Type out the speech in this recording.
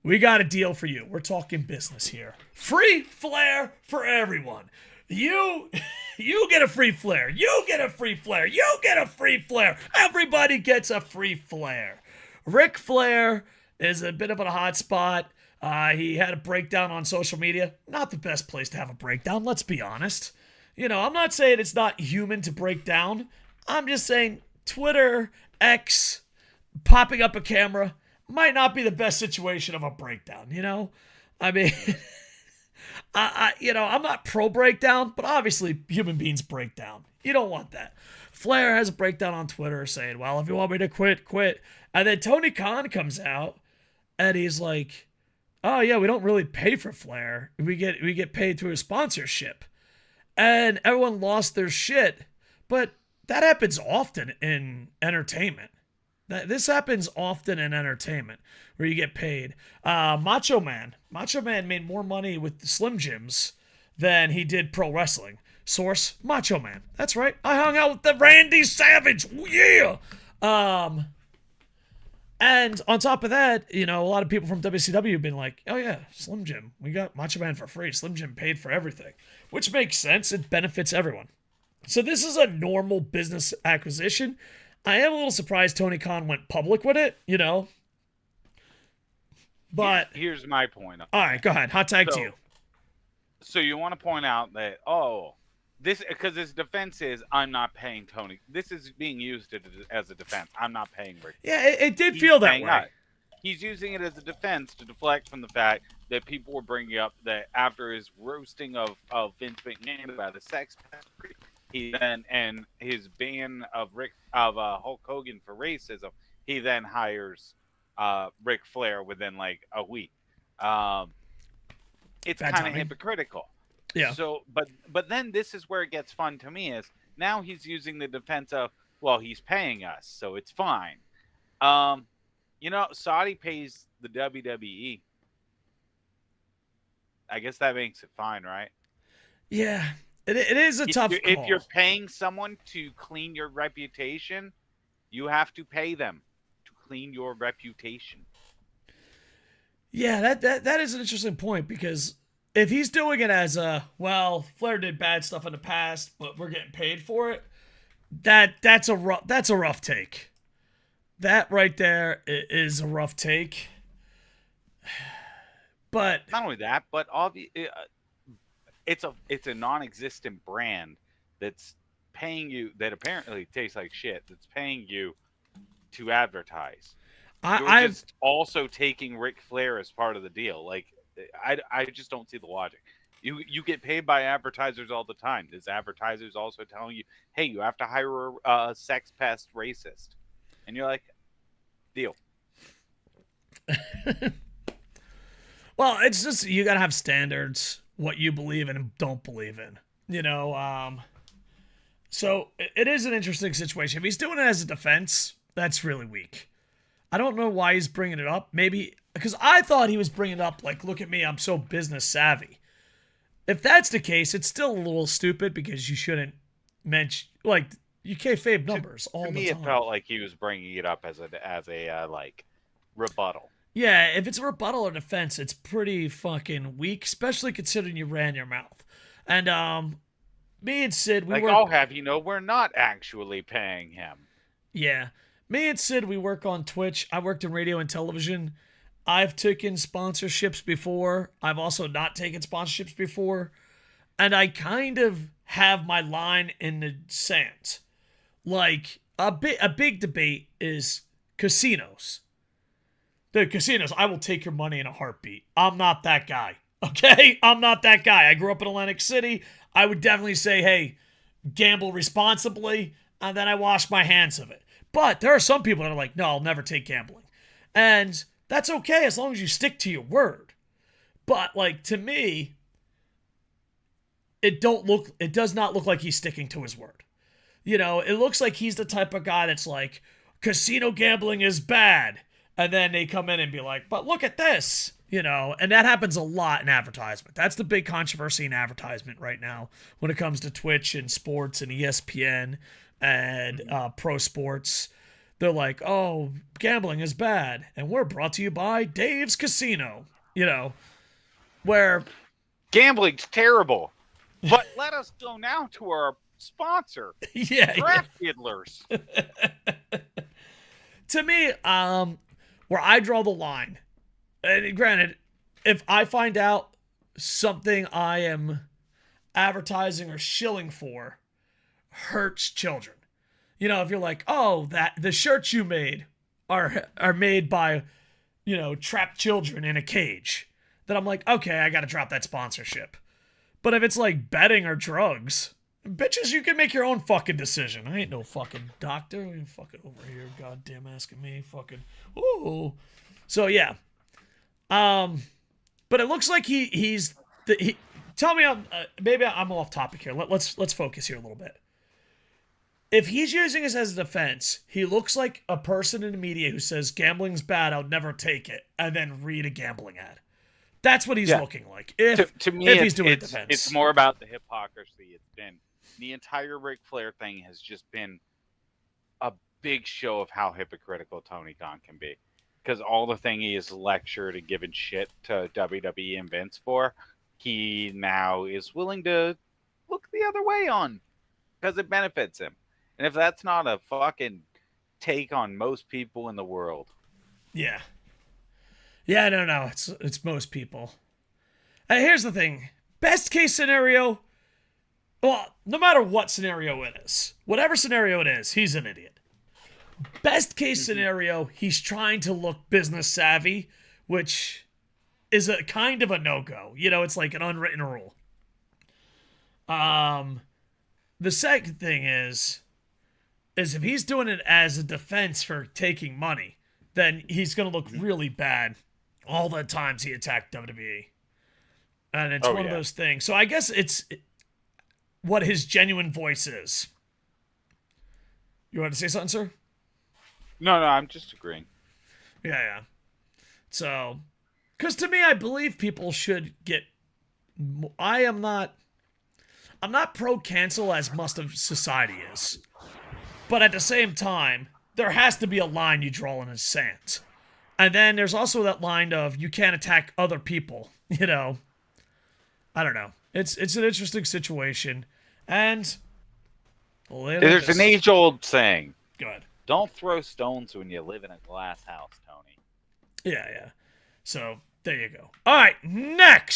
we got a deal for you. We're talking business here. Free Flair for everyone. You you get a free Flair. You get a free Flair. You get a free Flair. Everybody gets a free Flair. Ric Flair is a bit of a hot spot. He had a breakdown on social media. Not the best place to have a breakdown, let's be honest. I'm not saying it's not human to break down. I'm just saying Twitter, X, popping up a camera might not be the best situation of a breakdown, I mean, I'm not pro breakdown, but obviously human beings break down. You don't want that. Flair has a breakdown on Twitter saying, well, if you want me to quit, quit. And then Tony Khan comes out and he's like, oh yeah, we don't really pay for Flair. We get paid through a sponsorship. And everyone lost their shit. But that happens often in entertainment. This happens often in entertainment where you get paid. Macho Man made more money with the Slim Jims than he did pro wrestling. Source, Macho Man. That's right. I hung out with the Randy Savage. Yeah. And on top of that, a lot of people from WCW have been like, oh yeah, Slim Jim. We got Macho Man for free. Slim Jim paid for everything, which makes sense. It benefits everyone. So this is a normal business acquisition. I am a little surprised Tony Khan went public with it, But here's my point. All right, go ahead. Hot tag to you. So you want to point out that, this, because his defense is, I'm not paying Tony. This is being used as a defense. I'm not paying Rick. Yeah, it did feel that way. Not. He's using it as a defense to deflect from the fact that people were bringing up that after his roasting of Vince McMahon about the sex pastry, he then, and his ban of Hulk Hogan for racism, he then hires Ric Flair within like a week. It's kind of hypocritical. Yeah. So, but then this is where it gets fun to me is now he's using the defense of, well, he's paying us, so it's fine. Saudi pays the WWE. I guess that makes it fine, right? Yeah, it is a tough call. If you're paying someone to clean your reputation, you have to pay them to clean your reputation. Yeah, that is an interesting point because if he's doing it as Flair did bad stuff in the past, but we're getting paid for it, that's a rough take. That right there is a rough take. But not only that, but it's a non-existent brand that's paying you, that apparently tastes like shit, that's paying you to advertise. You're just also taking Ric Flair as part of the deal. Like, I just don't see the logic. You get paid by advertisers all the time. There's advertisers also telling you, hey, you have to hire a sex pest racist. And you're like, deal. Well, it's just, you got to have standards, what you believe in and don't believe in. So it is an interesting situation. If he's doing it as a defense, that's really weak. I don't know why he's bringing it up. Maybe because I thought he was bringing it up like, look at me, I'm so business savvy. If that's the case, it's still a little stupid because you shouldn't mention, like, you kayfabe numbers all the time. To me, it felt like he was bringing it up as a like rebuttal. Yeah, if it's a rebuttal or defense, it's pretty fucking weak, especially considering you ran your mouth. And me and Sid, I'll have we're not actually paying him. Yeah. Me and Sid, we work on Twitch. I worked in radio and television. I've taken sponsorships before. I've also not taken sponsorships before. And I kind of have my line in the sand. Like, a big debate is casinos. The casinos, I will take your money in a heartbeat. I'm not that guy. Okay? I'm not that guy. I grew up in Atlantic City. I would definitely say, hey, gamble responsibly, and then I wash my hands of it. But there are some people that are like, no, I'll never take gambling. And that's okay as long as you stick to your word. But, like, to me, it does not look like he's sticking to his word. It looks like he's the type of guy that's like, casino gambling is bad. And then they come in and be like, but look at this. And that happens a lot in advertisement. That's the big controversy in advertisement right now when it comes to Twitch and sports and ESPN and pro sports. they're like, oh, gambling is bad, and we're brought to you by Dave's Casino. You know, where Gambling's terrible. But let us go now to our sponsor, yeah, Draft Diddlers. To me, where I draw the line, and granted, if I find out something I am advertising or shilling for hurts children, you know, if you're like, oh, that the shirts you made are made by, you know, trapped children in a cage, then I'm like, okay, I got to drop that sponsorship. But if it's like betting or drugs, bitches, you can make your own fucking decision. I ain't no fucking doctor. You fucking over here, goddamn asking me, fucking. Ooh. So yeah. But it looks like he's. Tell me, maybe I'm off topic here. Let's focus here a little bit. If he's using this as a defense, he looks like a person in the media who says gambling's bad, I'll never take it, and then read a gambling ad. That's what he's looking like. To me, if he's doing defense, it's more about the hypocrisy. It's been the entire Ric Flair thing has just been a big show of how hypocritical Tony Khan can be. Because all the thing he has lectured and given shit to WWE and Vince for, he now is willing to look the other way on because it benefits him. And if that's not a fucking take on most people in the world, yeah. Yeah, no, it's most people. And here's the thing. Best case scenario, well, no matter what scenario it is, whatever scenario it is, he's an idiot. Best case scenario, he's trying to look business savvy, which is a kind of a no-go. You know, it's like an unwritten rule. The second thing is if he's doing it as a defense for taking money, then he's going to look really bad all the times he attacked WWE. And it's one of those things. So I guess it's what his genuine voice is. You want to say something, sir? No, I'm just agreeing. Yeah. So, because to me, I believe people should get. I'm not pro cancel as most of society is, but at the same time, there has to be a line you draw in the sand. And then there's also that line of you can't attack other people. You know, I don't know. It's an interesting situation, and there's an age-old saying. Go ahead. Don't throw stones when you live in a glass house, Tony. Yeah. So there you go. All right, next.